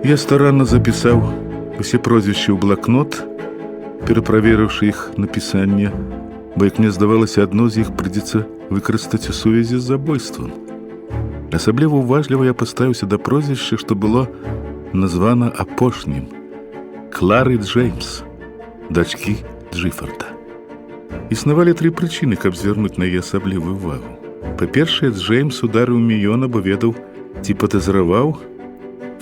Я старанна запісаў усе прозвішчы ў блакнот, пераправерыўшы іх напісанне, бо, як мне здавалася, адно з іх прыйдзецца выкарыстаць у сувязі з забойствам. Асабліва уважліва я паставіўся да прозвішча, што было названа апошнім — Клары Джеймс, дачкі Джиффорда. Існавалі тры прычыны, каб звярнуць на яе асаблівую увагу. Па-першае, Джеймс ударыў Міёна, бо ведаў ці падазраваў.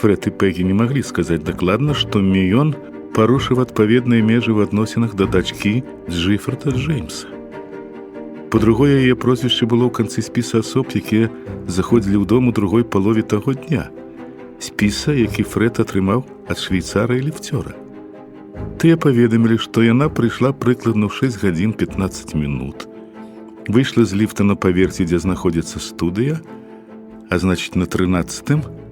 Фред і Пегі не маглі сказаць дакладна, што Міён парушыў адпаведныя межы ў адносінах да дачкі Джиффорда Джеймса. Па-другое, яе прозвішча было ў канцы спіса асоб, якія заходзілі ў дом у другой палове таго дня. Спіса, які Фред атрымаў ад швейцара і ліфцёра. Тыя паведамілі, што яна прыйшла прыкладна ў 6 гадзін 15 мінут. Выйшла з ліфта на паверсе, дзе знаходзіцца студыя, а значыць на 13-м,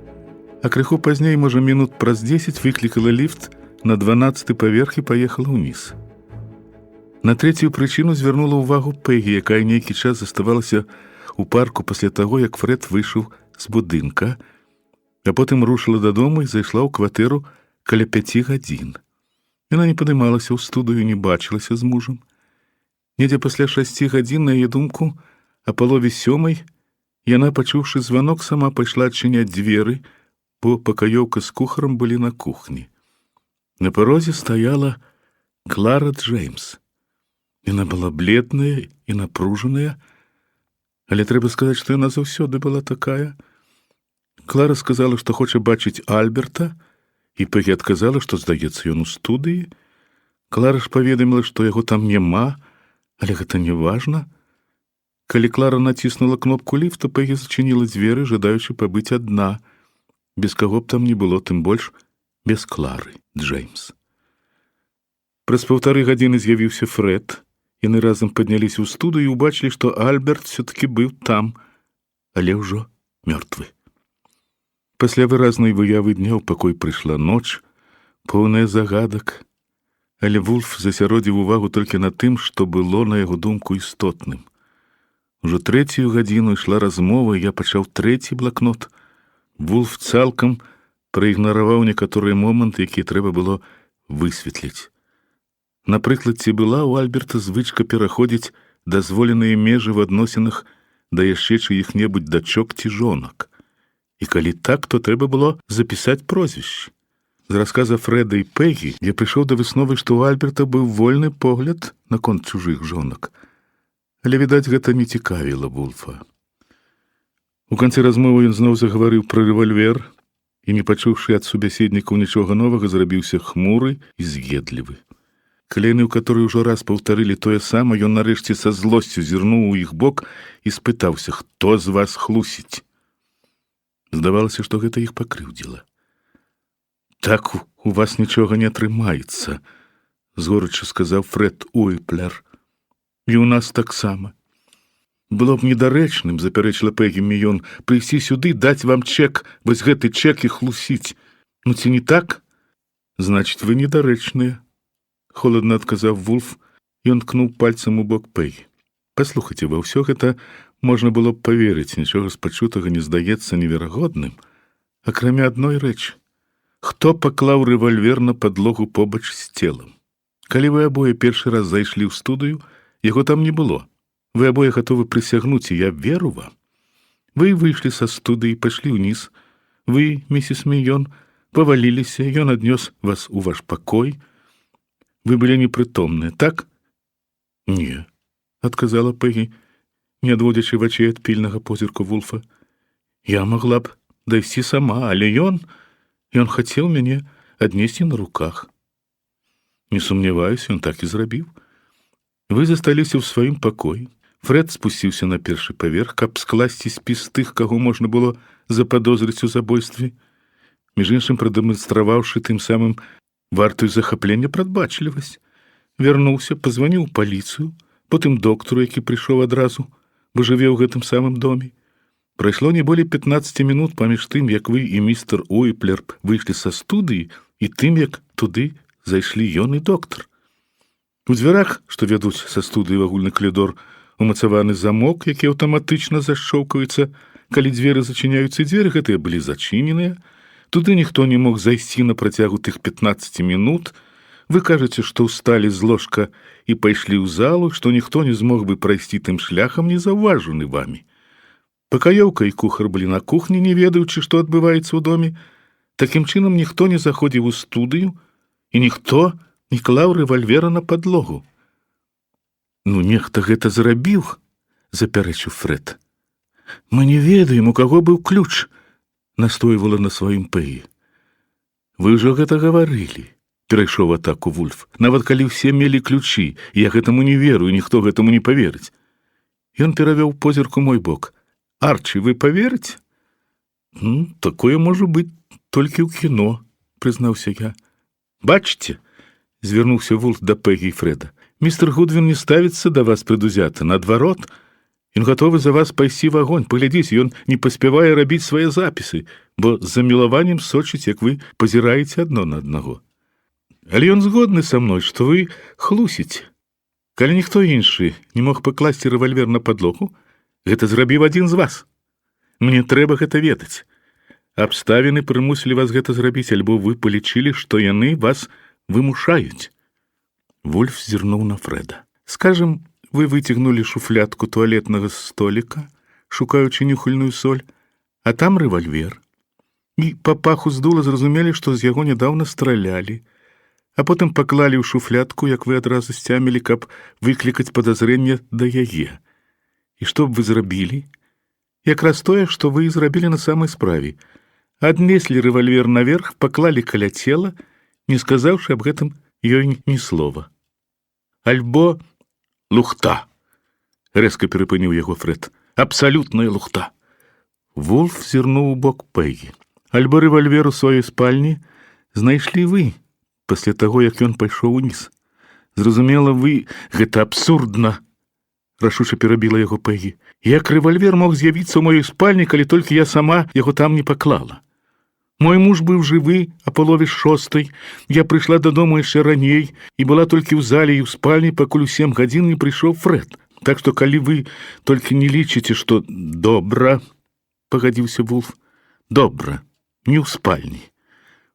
а крыху пазней, можа, мінут праз 10 выклікала ліфт на 12-й паверх і паехала ўніз. На трэцюю прычыну звярнула ўвагу Пегі, якая нейкі час заставалася ў парку пасля таго, як Фред выйшаў з будынка, а потым рушыла дадому і зайшла ў кватэру каля 5 гадзін. Яна не падымалася ў студыю, не бачылася з мужам. Недзе пасля 6 гадзін, на яе думку, а палове 7 яна, пачуўшы званок, сама пайшла адчыняць дзверы, бо пакаёўка з кухарам былі на кухні. На парозе стаяла Клара Джеймс. Яна была бледная і напружаная, але трэба сказаць, што яна заўсёды была такая. Клара сказала, што хоча бачыць Альберта, і Пегі адказала, што, здаецца, ён у студыі. Клара ж паведаміла, што яго там няма, але гэта не важна. Калі Клара націснула кнопку ліфта, Пегі зачыніла дзверы, жадаючы пабыць адна, без каго б там не было, тым больш без Клары Джеймс. Праз 1,5 гадзіны з'явіўся Фред. Яны разам падняліся ў студыю і ўбачылі, што Альберт все-таки быў там, але ўжо мёртвы. Пасля выразнай выявы дня ў пакой прыйшла ноч, поўная загадак, але Вулф засяродзіў увагу толькі на тым, што было, на яго думку, істотным. Ужо 3-ю гадзіну ішла размова, і я пачаў 3-й блакнот. Вулф цалкам праігнараваў некаторыя моманты, якія трэба было высветліць. Напрыклад, ці была ў Альберта звычка пераходзіць дазволеныя межы в адносінах да яшчэ чыіх-небудзь дачок ці жонак. І калі так, то трэба было запісаць прозвішчы. З расказа Фреда і Пегі я прыйшоў да высновы, што ў Альберта быў вольны погляд наконт чужых жонак. Але, відаць, гэта не цікавіла Вулфа. У канцы размовы ён зноў загаварыў пра рэвальвер і, не пачуўшы ад субяседнікаў нічога новага, зрабіўся хмуры і з'едлівы. Калі яны ў каторы ўжо раз паўтарылі тое самае, ён нарэшце са злосцю зірнуў у іх бок і спытаўся, хто з вас хлусіць. Здавалася, што гэта іх пакрыўдзіла. «Так у вас нічога не атрымаецца», — згорача сказаў Фред Уйплер. «І ў нас таксама. Было б недарэчным, запярэчыла Пегі Міён, прыйсці сюды, даць вам чэк, вось гэты чэк і хлусіць. Ну ці не так? Значыць, вы недарэчныя», — холадна адказаў Вулф, ён ткнуў пальцам у бок Пегі. «Паслухайце, ва ўсё гэта можна было б паверыць, нічога з пачутага не здаецца неверагодным, акрамя адной рэчы. Хто паклаў рэвальвер на падлогу побач з целам? Калі вы абое першы раз зайшлі ў студыю, яго там не было. Вы абое гатовы прысягнуць, і я веру вам. Вы выйшлі са студыі, пайшлі ўніз. Вы, місіс Міён, паваліліся, ён аднёс вас у ваш пакой. Вы былі непрытомныя, так?» «Не», — адказала Пегі, не адводзячы вачэй ад пільнага позірку Вулфа. «Я магла б дайсці сама, але ён хацеў мяне аднесці на руках». «Не сумняваюся, ён так і зрабіў. Вы засталіся ў сваім пакоі. Фред спусціўся на першы паверх, каб скласці спіс тых, каго можна было западозрыць у забойстве, між іншым прадэманстраваўшы тым самым вартую захаплення прадбачлівасць. Вярнуўся, пазваніў у паліцыю, потым доктару, які прыйшоў адразу, бо жыве ў гэтым самым доме. Прайшло не болей 15 мінут паміж тым, як вы і містер Уйплер выйшлі са студыі, і тым, як туды зайшлі ён і доктар. У дзвярах, што вядуць са студыі ў агульны калідор, умацаваны замок, які аўтаматычна зашчоўкаецца, калі дзверы зачыняюцца, і дзверы гэтыя былі зачыненыя. Туды ніхто не мог зайсці на працягу тых 15 мінут. Вы кажаце, што ўсталі з ложка і пайшлі ў залу, што ніхто не змог бы прайсці тым шляхам, не заўважаны вамі. Пакаёўка і кухар былі на кухні, не ведаючы, што адбываецца ў доме. Такім чынам ніхто не заходзіў у студыю, і ніхто не клаў рэвальвера на падлогу. Ну, нехта гэта зрабіў, запярэчыў Фрэд. Мы не ведаем, у каго быў ключ, настойвала на сваім Пэгі. Вы ўжо гэта гаварылі, перайшоў атаку Вульф. Нават калі ўсе мелі ключы, я гэтаму не верую, ніхто гэтаму не паверыць. Ён перавёў позірк у мой бок. Арчі, вы паверыце? Такое можа быць толькі ў кіно, прызнаўся я. Бачыце, звярнуўся Вульф да Пэгі і Фрэда. Містер Гудвін не ставіцца да вас прыдузята, наадварот, ён гатовы за вас пайсці в агонь. Паглядзіце, ён не паспявае рабіць свае запісы, бо з замілаваннем сочыць, як вы пазіраеце адно на аднаго. Але ён згодны са мной, што вы хлусіце. Калі ніхто іншы не мог пакласці рэвальвер на падлогу, гэта зрабіў адзін з вас. Мне трэба гэта ведаць. Абставіны прымусілі вас гэта зрабіць, альбо вы палічылі, што яны вас вымушаюць. Вульф зірнуў на Фрэда. Скажам, вы выцягнулі шуфлядку туалетнага століка, шукаючы нюхальную соль, а там рэвальвер. І па паху здула зразумелі, што з яго нядаўна стралялі, а потым паклалі ў шуфлядку, як вы адразу сцямілі, каб выклікаць падазрэнне да яе. І што б вы зрабілі? Якраз тое, што вы і зрабілі на самай справе. Аднеслі рэвальвер наверх, паклалі каля цела, не сказаўшы аб гэтым ёй ні слова. Альбо лухта, рэзка перапыніў яго Фрэд. Абсалютная лухта. Вульф зірнуў у бок Пэгі. Альбо рэвальвер у сваёй спальні знайшлі вы, пасля таго, як ён пайшоў уніз. Зразумела, вы... Гэта абсурдна, рашуча перабіла яго Пэгі. Як рэвальвер мог з'явіцца ў маёй спальні, калі толькі я сама яго там не паклала? Мой муж быў жывы а палове 6:00. Я прыйшла дадому яшчэ раней і была толькі ў зале і ў спальні, пакуль у 7 гадзін не прыйшоў Фрэд. Так што калі вы толькі не лічыце, што... Добра, пагадзіўся Вульф. Добра, не ў спальні.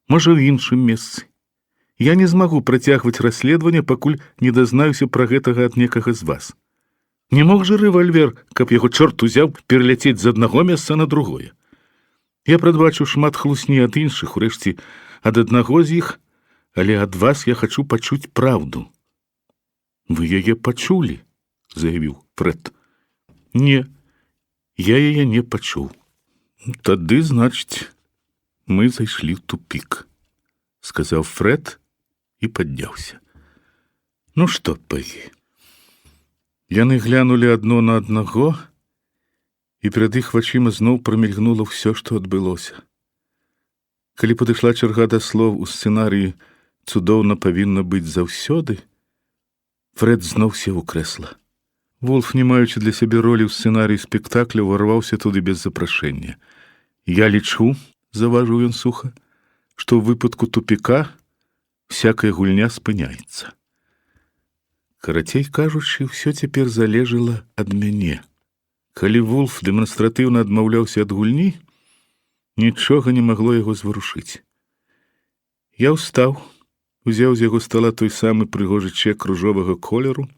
Можа, ў іншым месцы. Я не змагу працягваць расследаванне, пакуль не дазнаюся пра гэтага ад некага з вас. Не мог жа рэвальвер, каб яго чорт узяў, пераляцець з аднаго месца на другое. Я прадбачыў шмат хлусні ад іншых, урэшце ад аднаго з іх, але ад вас я хачу пачуць праўду. Вы яе пачулі, заявіў Фрэд. Не, я яе не пачуў. Тады, значыць, мы зайшлі ў тупік, сказаў Фрэд і падняўся. Ну што, Пэгі? Яны глянулі адно на аднаго, і перад іх вачыма зноў прамільгнула ўсё, што адбылося. Калі падышла чарга да слоў у сцэнарыі «Цудоўна павінна быць заўсёды», Фрэд зноў сеў у крэсла. Вульф, не маючы для сябе ролі ў сцэнарыі спектакля, уварваўся туды без запрашэння. Я лічу, заважыў ён суха, што ў выпадку тупіка всякая гульня спыняецца. Карацей кажучы, ўсё цяпер залежала ад мяне. Калі Вульф дэманстратыўна адмаўляўся ад гульні, нічога не магло яго зварушыць. Я ўстаў, узяў з яго стала той самы прыгожы чэк ружовага колеру,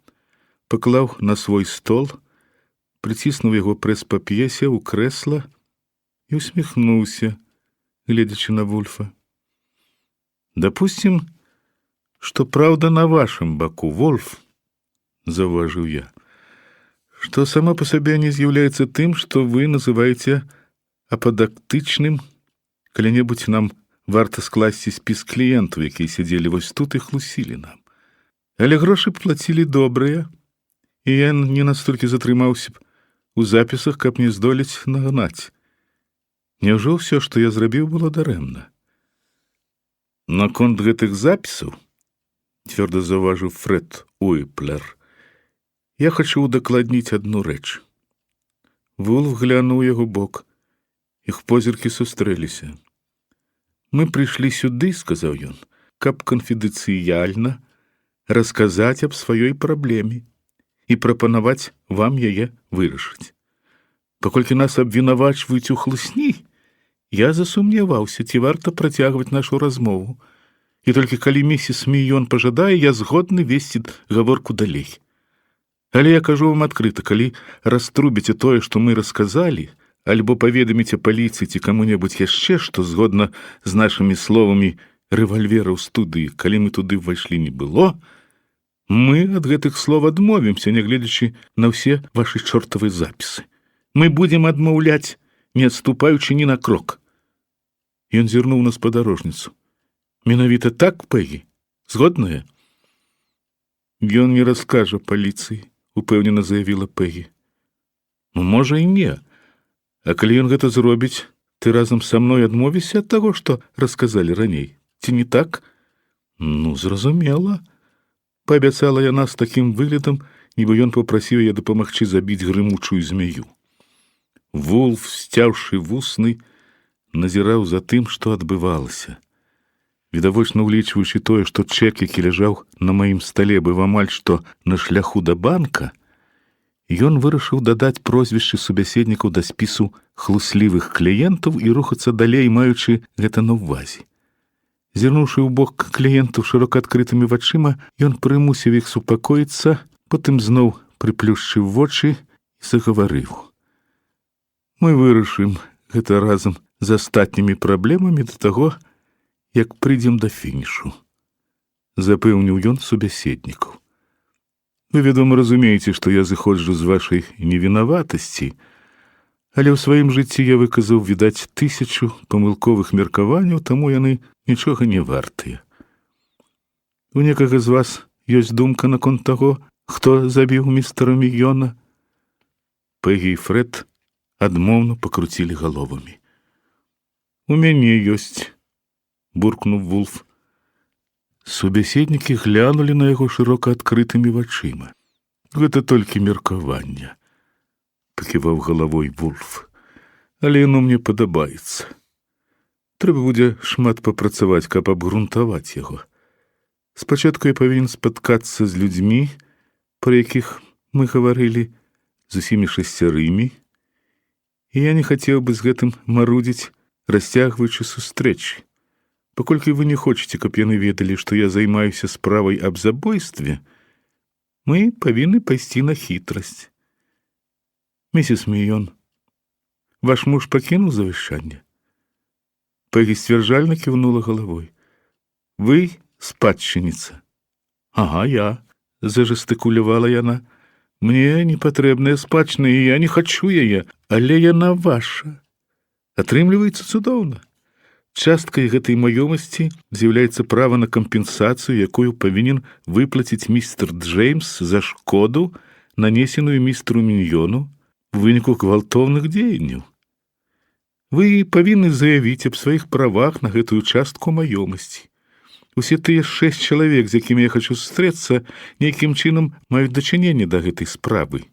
паклаў на свой стол, прыціснуў яго прэс-пап'е, сеў у крэсла і усміхнуўся, гледзячы на Вульфа. Дапусцім, што праўда на вашым баку, Вульф, заўважыў я, што сама па сабе не з'яўляецца тым, што вы называеце ападактычным. Калі-небудзь нам варта скласці спіс кліентаў, якія сядзелі вось тут і хлусілі нам. Але грошы плацілі добрыя, і я не настолькі затрымаўся б у запісах, каб не здолець нагнаць. Няўжо ўсё, што я зрабіў, было дарэмна? Наконт гэтых запісаў, цвёрда заўважыў Фрэд Уіплер, я хачу удакладніць адну рэч. Вульф глянуў яго бок. Іх позіркі сустрэліся. Мы прыйшлі сюды, сказаў ён, каб канфідэнцыяльна расказаць аб сваёй праблеме і прапанаваць вам яе вырашыць. Паколькі нас абвінавачваюць у хлусні, Я засумняваўся, ці варта працягваць нашу размову. І толькі калі місіс Міён пажадае, я згодны весці гаворку далей. Але я кажу вам адкрыта, калі раструбіце тое, што мы расказалі, альбо паведаміце паліцыі ці каму-небудзь яшчэ, што згодна з нашымі словамі рэвальвера ў студыі, калі мы туды ўвайшлі не было, мы ад гэтых слов адмовімся, нягледзячы на ўсе вашы чортавы запісы. Мы будзем адмаўляць, не адступаючы ні на крок. Ён зірнуў на спадарожніцу. Менавіта так, Пегі? Згодная? Ён не раскажа паліцыі, упэўнена заявіла Пегі. Ну, можа і не. А калі ён гэта зробіць, ты разам са мной адмовішся ад таго, што расказалі раней. Ці не так? Ну, зразумела. Паабяцала яна з такім выглядам, нібы ён папрасіў яе дапамагчы забіць грымучую змяю. Вулф, сцяўшы вусны, назіраў за тым, што адбывалася. Відавочна ўлічваючы тое, што чэк, які ляжаў на маім стале, быў амаль што на шляху да банка, ён вырашыў дадаць прозвішчы субяседнікаў да спісу хлуслівых кліентаў і рухацца далей, маючы гэта на ўвазе. Зірнуўшы ў бок кліентаў шырока адкрытымі вачыма, ён прымусіў іх супакоіцца, потым зноў прыплюшчыў вочы і загаварыў. Мы вырашым гэта разам з астатнімі праблемамі да таго, як прыйдзем да фінішу. Запэўніў ён субяседнікаў. Вы, вядома, разумееце, што я зыходжу з вашай невінаватасці, але ў сваім жыцці я выказаў, відаць, 1000 памылковых меркаванняў, таму яны нічога не вартыя. У некага з вас ёсць думка наконт таго, хто забіў містера Міёна? Пегі і Фред адмоўна пакруцілі галовамі. У мяне ёсць, буркнуў Вулф. Субяседнікі глянулі на яго шырока адкрытымі вачыма. Гэта толькі меркаванне, паківаў галавой Вулф. Але яно мне падабаецца. Трэба будзе шмат папрацаваць, каб абгрунтаваць яго. Спачатку я павінен спаткацца з людзьмі, пра якіх мы гаварылі, з усімі 6, і я не хацеў бы з гэтым марудзіць, расцягваючы сустрэчы. Паколькі вы не хочаце, каб яны ведалі, што я займаюся справай аб забойстве, мы павінны пайсці на хітрасць. Місіс Міён, ваш муж пакінуў завяшчанне? Пегі сцвярджальна кіўнула галавой. Вы спадчыніца. Ага, я, зажастыкулявала яна. Мне не патрэбная спадчына, і я не хачу яе, але яна ваша. Атрымліваецца цудоўна. Часткай гэтай маёмасці з'яўляецца права на кампенсацыю, якую павінен выплаціць містер Джеймс за шкоду, нанесеную містеру Міёну у выніку гвалтоўных дзеянняў. Вы павінны заявіць аб сваіх правах на гэтую частку маёмасці. Усе тыя 6 чалавек, з якімі я хачу сустрэцца, нейкім чынам маюць дачыненне да гэтай справы.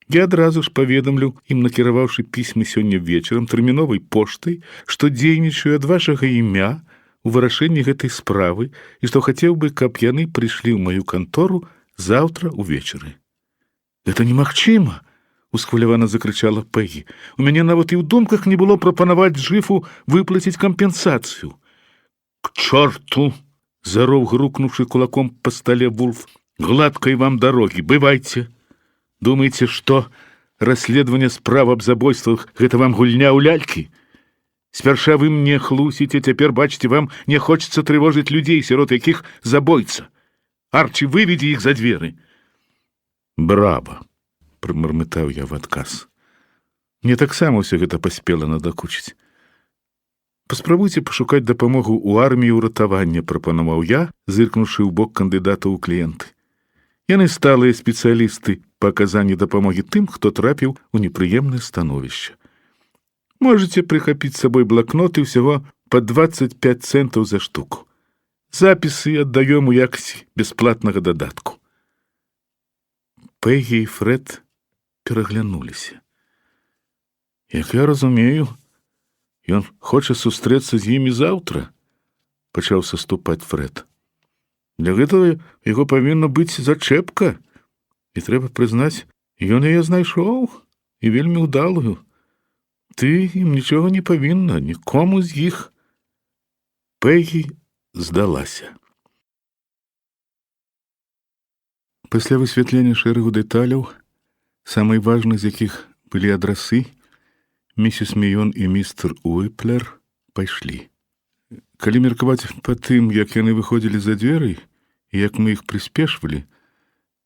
Я адразу ж паведамлю ім, накіраваўшы пісьмы сёння вечарам тэрміновай поштай, што дзейнічаю ад вашага імя у вырашэнні гэтай справы і што хацеў бы, каб яны прыйшлі ў маю кантору заўтра ўвечары. Гэта немагчыма, усхвалявана закрычала Пегі. У мяне нават і ў думках не было прапанаваць Джыфу выплаціць кампенсацыю. К чорту! Зароў, грукнуўшы кулаком па стале Вулф. Гладкай вам дарогі, бывайце! Думаеце, што расследаванне справ аб забойствах — гэта вам гульня ў лялькі? Спярша вы мне хлусіце, цяпер, бачыце, вам не хочацца трывожыць людзей, сярод якіх забойца. Арчі, выведзі іх за дзверы. Брава, прамармытаў я в адказ. Мне таксама ўсё гэта паспела надакучыць. Паспрабуйце пашукаць дапамогу ў арміі ўратавання, прапанаваў я, зыркнуўшы ў бок кандыдата ў кліенты. Яны сталыя спецыялісты па аказанні дапамогі тым, хто трапіў у непрыемнае становішча. Можаце прыхапіць з сабой блакноты ўсяго па 25 центаў за штуку. Запісы аддаём у якасці бясплатнага дадатку. Пегі і Фред пераглянуліся. Як я разумею, ён хоча сустрэцца з імі заўтра, пачаў саступаць Фред. Для гэтага яго павінна быць зачэпка. І трэба прызнаць, ён яе знайшоў, і вельмі ўдалую. Ты ім нічога не павінна, нікому з іх. Пегі здалася. Пасля высвятлення шэрагу дэталяў, самай важнай з якіх былі адрасы, місіс Міён і містер Уіплер пайшлі. Калі меркаваць па тым, як яны выходзілі за дзверы і як мы іх прыспешвалі,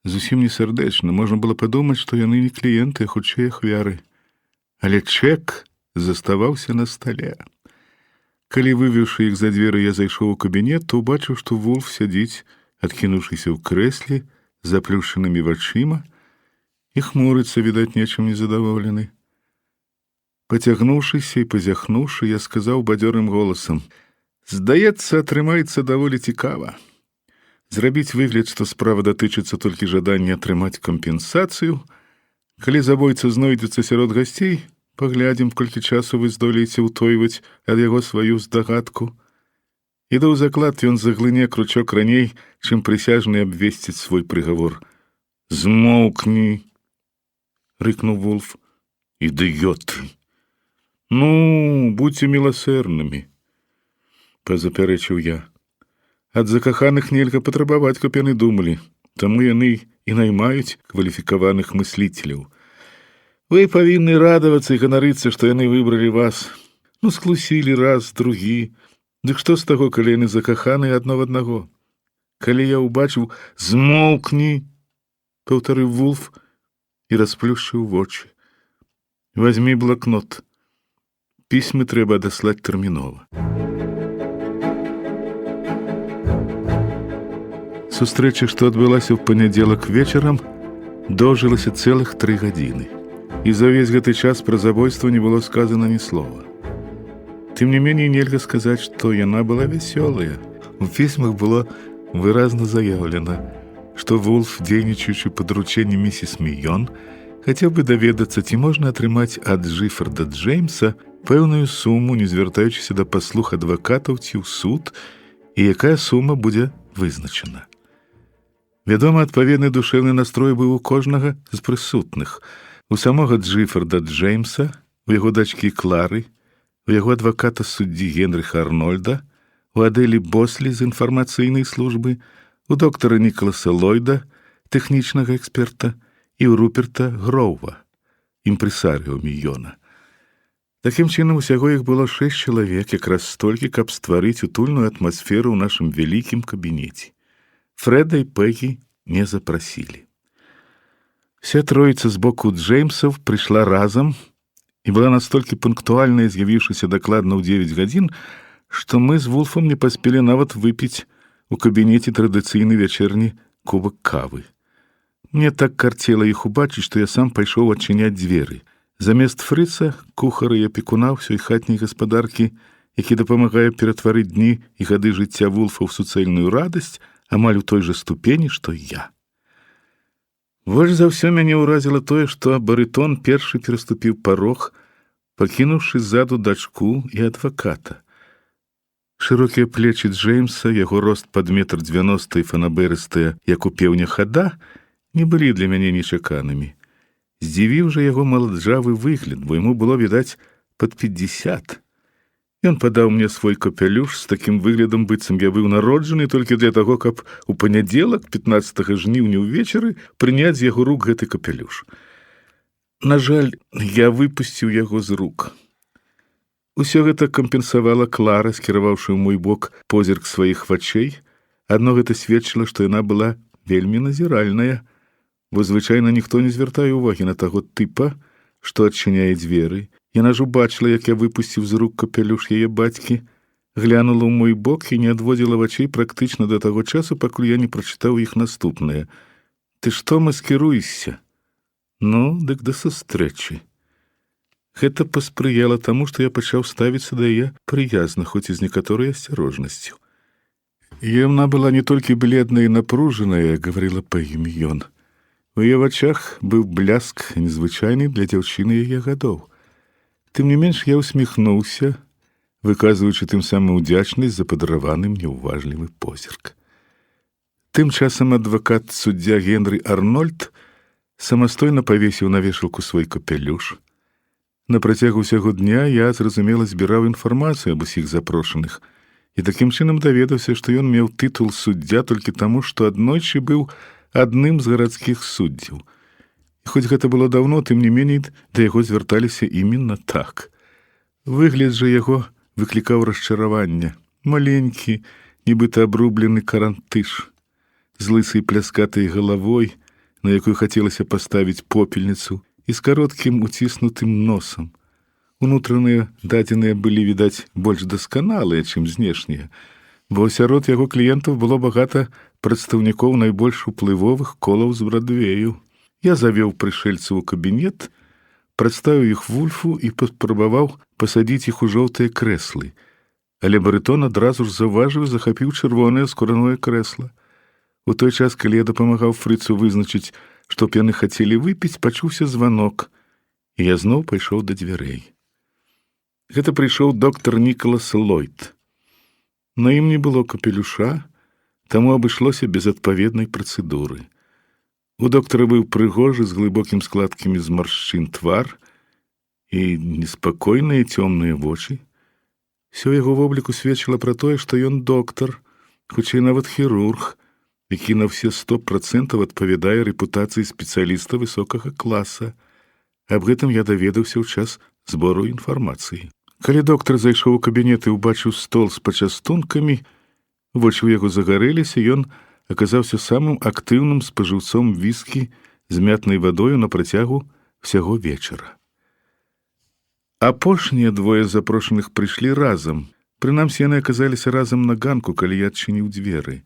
зусім не сардэчна, можна было падумаць, што яны не кліенты, а хутчэй ахвяры. Але чэк заставаўся на стале. Калі, вывеўшы іх за дзверы, я зайшоў у кабінет, то ўбачыў, што Вулф сядзіць, адкінуўшыся ў крэсле, з заплюшчанымі вачыма, і хмурыцца, відаць, нечым незадаволены. Пацягнуўшыся і пазяхнуўшы, я сказаў бадзёрым голасам: «Здаецца, атрымаецца даволі цікава. Зрабіць выгляд, што справа датычыцца толькі жадання атрымаць кампенсацыю. Калі забойца знойдзецца сярод гасцей, паглядзім, колькі часу вы здолееце ўтойваць ад яго сваю здагадку. Іду ў заклад, ён заглыне кручок раней, чым прысяжны абвесціць свой прыгавор». «Змоўкні!» — рыкнуў Вулф. «Ідыёты! Ну, будьце міласэрнымі!» — пазапярэчыў я. «Ад закаханых нельга патрабаваць, каб яны думалі, таму яны і наймаюць кваліфікаваных мысліцеляў. Вы павінны радавацца і ганарыцца, што яны выбралі вас. Ну, склусілі раз, другі. Дык што з таго, калі яны закаханы адно в аднаго? Калі я ўбачыў «Змоўкні!» — паўтарыў Вулф і расплюшчыў вочы. «Вазьмі блакнот. Пісьмы трэба адаслаць тэрмінова». Сустрэча, што адбылася ў панядзелак вечарам, доўжылася цэлых 3 гадзіны. І за ўвесь гэты час пра забойства не было сказана ні слова. Тым не меней, нельга сказаць, што яна была вясёлая. У пісьмах было выразна заяўлена, што Вулф, дзейнічаючы па даручэнні місіс Міён, хацеў бы даведацца, ці можна атрымаць ад Джыфарда Джеймса пэўную суму, не звяртаючыся да паслуг адвакатаў ці ў суд, і якая сума будзе вызначана. Вядома, адпаведны душэўны настрой быў у кожнага з прысутных. У самога Джыфарда Джеймса, у яго дачкі Клары, у яго адваката-суддзі Генрыха Арнольда, у Адэлі Бослі з інфармацыйнай службы, у доктара Нікаласа Ллойда, тэхнічнага эксперта, і ў Руперта Гроува, імпрэсарыо Міёна. Такім чынам, усяго іх было 6 чалавек, якраз столькі, каб стварыць утульную атмасферу ў нашым вялікім кабінеце. Фрэда і Пегі не запрасілі. Вся троіца з боку Джеймсаў прыйшла разам і была настолькі пунктуальная, з'явіўшыся дакладна ў 9 гадзін, што мы з Вулфам не паспелі нават выпіць у кабінеце традыцыйны вячэрні кубак кавы. Мне так карцела іх убачыць, што я сам пайшоў адчыняць дзверы. Замест Фрыца, кухара і апекуна ўсёй хатняй гаспадаркі, які дапамагае ператварыць дні і гады жыцця Вулфа ў суцэльную радасць, амаль у той жа ступені, што і я. Больш за ўсё мяне ўразіла тое, што барытон першы пераступіў парог, пакінуўшы ззаду дачку і адваката. Шырокія плечы Джеймса, яго рост пад 1,90 м і фанаберыстая, як у пеўня хада, не былі для мяне нечаканымі. Здзівіў жа яго маладжавы выгляд, бо яму было, відаць, пад 50. Ён падаў мне свой капелюш з такім выглядам, быццам я быў народжаны толькі для таго, каб у панядзелак, 15 жніўня ўвечары, прыняць з яго рук гэты капелюш. На жаль, я выпусціў яго з рук. Усё гэта кампенсавала Клара, скіраваўшы ў мой бок позірк сваіх вачэй. Адно гэта сведчыла, што яна была вельмі назіральная, бо звычайна ніхто не звяртае ўвагі на таго тыпа, што адчыняе дзверы. Яна ж убачыла, як я выпусціў з рук капелюш яе бацькі, глянула ў мой бок і не адводзіла вачэй практычна да таго часу, пакуль я не прачытаў іх наступнае. «Ты што маскіруешся?» «Ну, дык да сустрэчы». Гэта паспрыяла таму, што я пачаў ставіцца да яе прыязна, хоць і з некаторай асцярожнасцю. Яна была не толькі бледная і напружаная, гаварыла Пегі Міён. У яе вачах быў бляск, незвычайны для дзяўчыны яе гадоў. Тым не менш, я усміхнуўся, выказваючы тым самым удзячнасць за падараваны мне ўважлівы позірк. Тым часам адвакат-суддзя Генры Арнольд самастойна павесіў на вешалку свой капелюш. На працягу ўсяго дня я, зразумела, збіраў інфармацыю аб усіх запрошаных і такім чынам даведаўся, што ён меў тытул суддзя толькі таму, што аднойчы быў адным з гарадскіх суддзяў. І хоць гэта было даўно, тым не меней да яго звярталіся іменна так. Выгляд жа яго выклікаў расчараванне. Маленькі, нібыта абрублены карантыш, з лысай пляскатай галавой, на якую хацелася паставіць попельніцу, і з кароткім уціснутым носам. Унутраныя дадзеныя былі, відаць, больш дасканалыя, чым знешнія, бо сярод яго кліентаў было багата прадстаўнікоў найбольш уплывовых колаў з Брадвею. Я завёў прышэльцаў у кабінет, прадставіў іх Вульфу і паспрабаваў пасадзіць іх у жоўтыя крэслы, але барытон адразу ж заўважыў і захапіў чырвонае скураное крэсла. У той час, калі я дапамагаў фрыцу вызначыць, што б яны хацелі выпіць, пачуўся званок, і я зноў пайшоў да дзвярэй. Гэта прыйшоў доктар Нікалас Ллойд. На ім не было капелюша, таму абышлося без адпаведнай працэдуры. У доктара быў прыгожы з глыбокім складкамі з маршчын твар і неспакойныя цёмныя вочы. Всё яго вобліку сведчыла пра тое, што ён доктар, хутчэй нават хірург, які на ўсе 100% адпавядае рэпутацыі спецыяліста высокага класа. Аб гэтым я даведаўся ў час збору інфармацыі. Калі доктар зайшоў у кабінет і ўбачыў стол з пачастункамі, вочы ў яго загарэліся, ён аказаўся самым актыўным спажыўцом віскі з мятнай вадою на працягу ўсяго вечара. Апошнія двое запрошаных прыйшлі разам. Прынамсі, яны аказаліся разам на ганку, калі я адчыніў дзверы.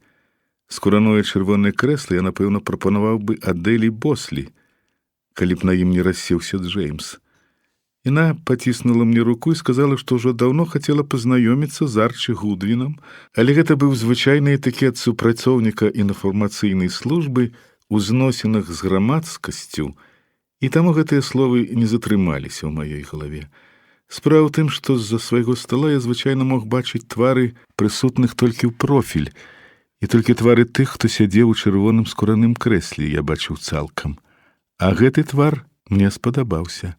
Скураное чырвонае крэсла я, напэўна, прапанаваў бы Адэлі Бослі, калі б на ім не рассеўся Джеймс. Яна паціснула мне руку і сказала, што ўжо даўно хацела пазнаёміцца з Арчі Гудвінам, але гэта быў звычайны этыкет супрацоўніка інфармацыйнай службы ў зносінах з грамадскасцю, і таму гэтыя словы не затрымаліся ў маёй галаве. Справа ў тым, што з-за свайго стала я звычайна мог бачыць твары прысутных толькі ў профіль, і толькі твары тых, хто сядзеў у чырвоным скураным крэсле, я бачыў цалкам. А гэты твар мне спадабаўся.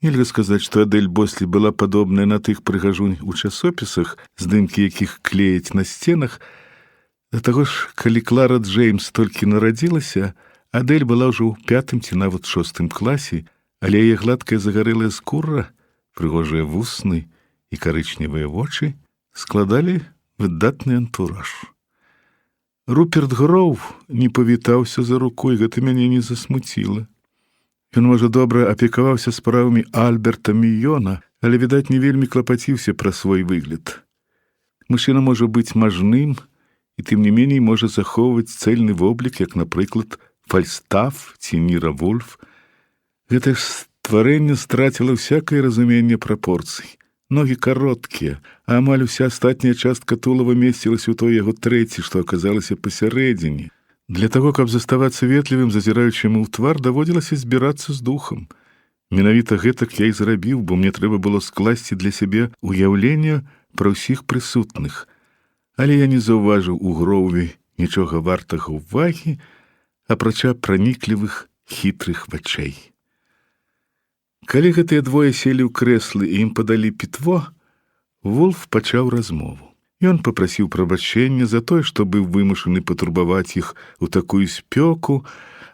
Нельга сказаць, што Адэль Бослі была падобная на тых прыгажунь у часопісах, здымкі якіх клеяць на сценах. Да таго ж, калі Клара Джеймс толькі нарадзілася, Адэль была ўжо ў 5 ці нават 6 класе, але яе гладкая загарэлая скура, прыгожыя вусны і карычневыя вочы складалі выдатны антураж. Руперт Гроў не павітаўся за рукой, гэта мяне не засмуціла. Ён, можа, добра апекаваўся справамі Альберта Міёна, але, відаць, не вельмі клапаціўся пра свой выгляд. Мужчына можа быць мажным, і тым не меней можа захоўваць цэльны воблік, як, напрыклад, Фальстаф ці Ніра Вульф. Гэта ж стварэнне страціла ўсякае разуменне прапорцый. Ногі кароткія, а амаль уся астатняя частка тулава месцілася ў той яго трэці, што аказалася пасярэдзіне. Для таго, каб заставацца ветлівым, зазіраючым ў твар, даводзілася збірацца з духам. Менавіта гэтак я і зрабіў, бо мне трэба было скласці для сябе уяўленне пра ўсіх прысутных. Але я не заўважыў у Гроўве нічога вартага ўвагі, апрача праніклівых хітрых вачэй. Калі гэтыя двое селі ў крэслы і ім падалі пітво, Вульф пачаў размову. Ён папрасіў прабачэння за тое, што быў вымушаны патурбаваць іх у такую спёку,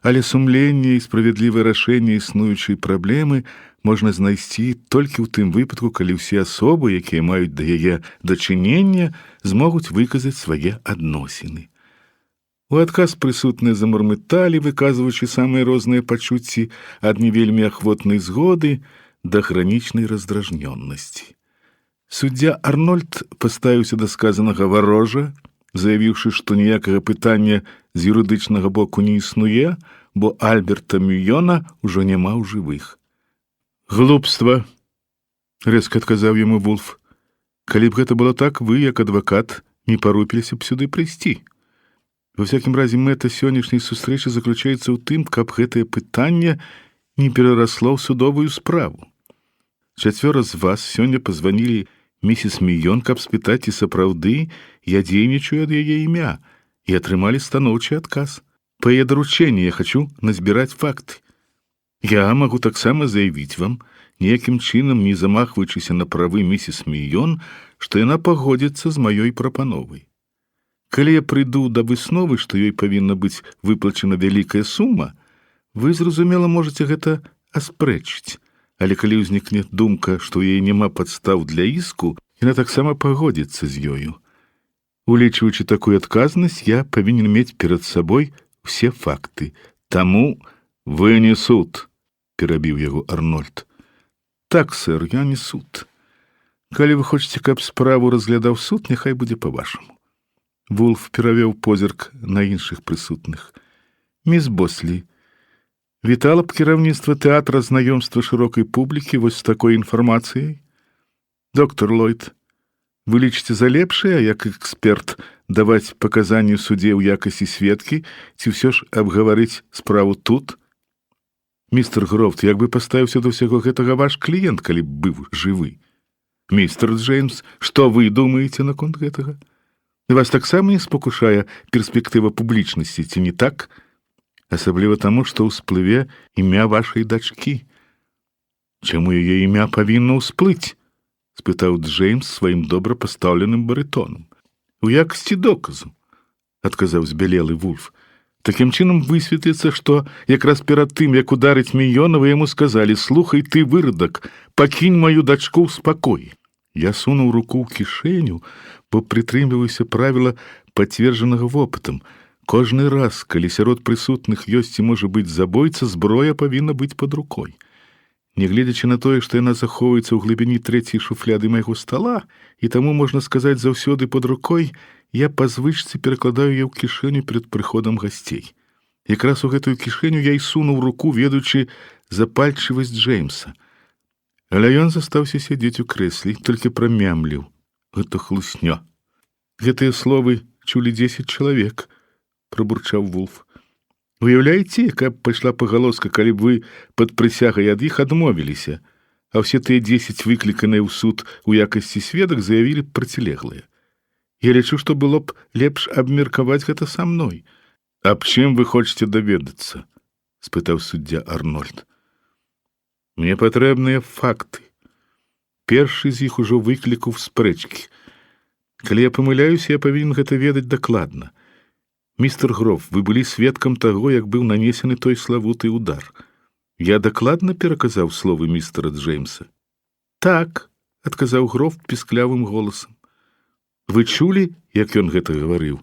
але сумленне і справядлівае рашэнне існуючай праблемы можна знайсці толькі ў тым выпадку, калі ўсе асобы, якія маюць да яе дачынення, змогуць выказаць свае адносіны. У адказ прысутныя замармыталі, выказваючы самыя розныя пачуцці ад не вельмі ахвотнай згоды да гранічнай раздражнёнасці. Суддзя Арнольд паставіўся да сказанага варожа, заявіўшы, што ніякага пытання з юрыдычнага боку не існуе, бо Альберта Міёна ўжо няма ў жывых. «Глупства», — рэзка адказаў яму Вульф. «Калі б гэта было так, вы, як адвакат, не парупіліся б сюды прыйсці. Во всякім разе, мэта сённяшняй сустрэчы заключаецца ў тым, каб гэтае пытанне не перарасло ў судовую справу. 4 з вас сёння пазванілі місіс Міён, каб спытаць, і сапраўды я дзейнічаю ад яе імя, і атрымалі станоўчы адказ. Па яе даручэнні я хачу назбіраць факты. Я магу таксама заявіць вам, ніякім чынам не замахваючыся на правы місіс Мейон, што яна пагодзіцца з маёй прапановай. Калі я прыйду да высновы, што ёй павінна быць выплачана вялікая сума, вы, зразумела, можаце гэта аспрэчыць, але калі ўзнікне думка, што ў яе няма падстаў для іску, яна таксама пагодзіцца з ёю. Улічваючы такую адказнасць, я павінен мець перад сабой усе факты. Таму вы не суд, перабіў яго Арнольд. Так, сэр, я не суд. Калі вы хочаце, каб справу разглядаў суд, няхай будзе па-вашаму. Вулф перавёў позірк на іншых прысутных. Міс Бослі, вітала б кіраўніцтва тэатра знаёмства шырокай публікі вось з такой інфармацыяй? Доктор Ллойд, вы лічыце за лепшае, як эксперт, даваць паказанні ў судзе ў якасці сведкі, ці ўсё ж абгаварыць справу тут? Містер Грофт, як бы паставіўся да ўсяго гэтага ваш кліент, калі б быў жывы? Містер Джеймс, што вы думаеце наконт гэтага? Вас таксама не спакушае перспектыва публічнасці, ці не так? Асабліва таму, што ўсплыве імя вашай дачкі. Чаму яе імя павінна ўсплыць? Спытаў Джеймс сваім добра пастаўленым барытонам. У якасці доказу, адказаў збялелы Вулф. Такім чынам высветліцца, што якраз перад тым, як ударыць Мейона, вы яму сказалі: «Слухай ты, вырадак, пакінь маю дачку ў спакоі». Я сунуў руку ў кішэню, бо прытрымліваюся правіла, пацверджанага вопытам. Кожны раз, калі сярод прысутных ёсць і можа быць забойца, зброя павінна быць пад рукой. Нягледзячы на тое, што яна захоўваецца ў глыбіні трэцяй шуфляды майго стала, і таму, можна сказаць, заўсёды пад рукой, я па звычцы перакладаю яе ў кішэню перад прыходам гасцей. Якраз у гэтую кішэню я і сунуў руку, ведаючы запальчывасць Джеймса. Але ён застаўся сядзець у крэсле, толькі прамямліў: «Гэта хлусня». Гэтыя словы чулі 10 чалавек, прабурчаў Вулф. Уяўляеце, якая б пайшла пагалоска, калі б вы пад прысягай ад іх адмовіліся, а ўсе тыя 10 выкліканыя ў суд у якасці сведак заявілі б процілеглае. Я лічу, што было б лепш абмеркаваць гэта са мной. «Аб чым вы хочаце даведацца?» – спытаў суддзя Арнольд. «Мне патрэбныя факты. Першы з іх ужо выклікаў спрэчкі. Калі я памыляюся, я павінен гэта ведаць дакладна. Містер Гроф, вы былі сведкам таго, як быў нанесены той славуты удар. Я дакладна пераказаў словы містера Джеймса?» «Так», – адказаў Гроф пісклявым голасам. «Вы чулі, як ён гэта гаварыў?»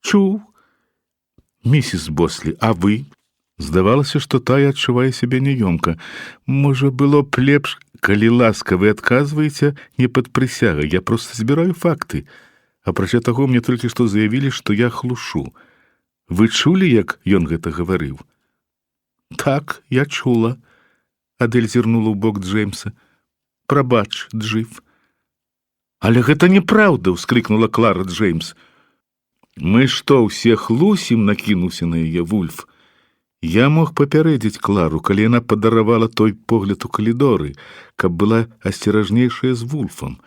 «Чуў». «Місіс Бослі, а вы?» Здавалася, што тая адчувае сябе няёмка. «Можа, было б лепш, калі ласка, вы адказваеце не пад прысягай, я проста збіраю факты. Апрача таго, мне толькі што заявілі, што я хлушу. Вы чулі, як ён гэта гаварыў?» «Так, я чула», – Адэль зірнула ў бок Джеймса. «Прабач, Джыф». «Але гэта неправда!» – ўскрыкнула Клара Джеймс. «Мы што, ўсе хлусім?» – накінуўся на яе Вульф. Я мог папярэдзіць Клару, калі яна падаравала той погляд у калідоры, каб была асцеражнейшая з Вульфам.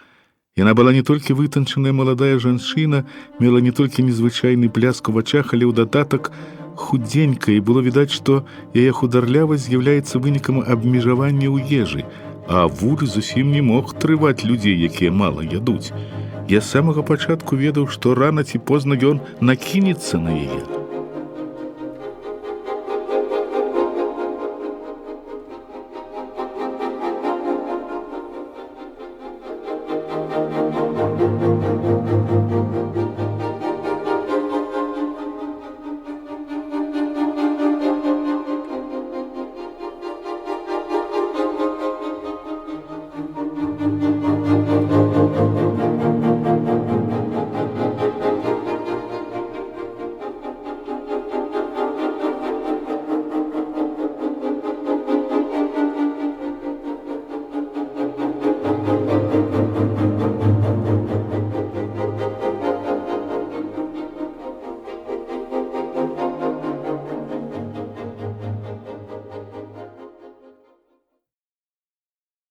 Яна была не толькі вытанчаная маладая жанчына, мела не толькі незвычайны бляск у вачах, але ў дадатак худзенькая, і было відаць, што яе хударлявасць з'яўляецца вынікам абмежавання ў ежы, а Вульф зусім не мог трываць людзей, якія мала ядуць. Я з самага пачатку ведаў, што рана ці позна ён накінецца на яе.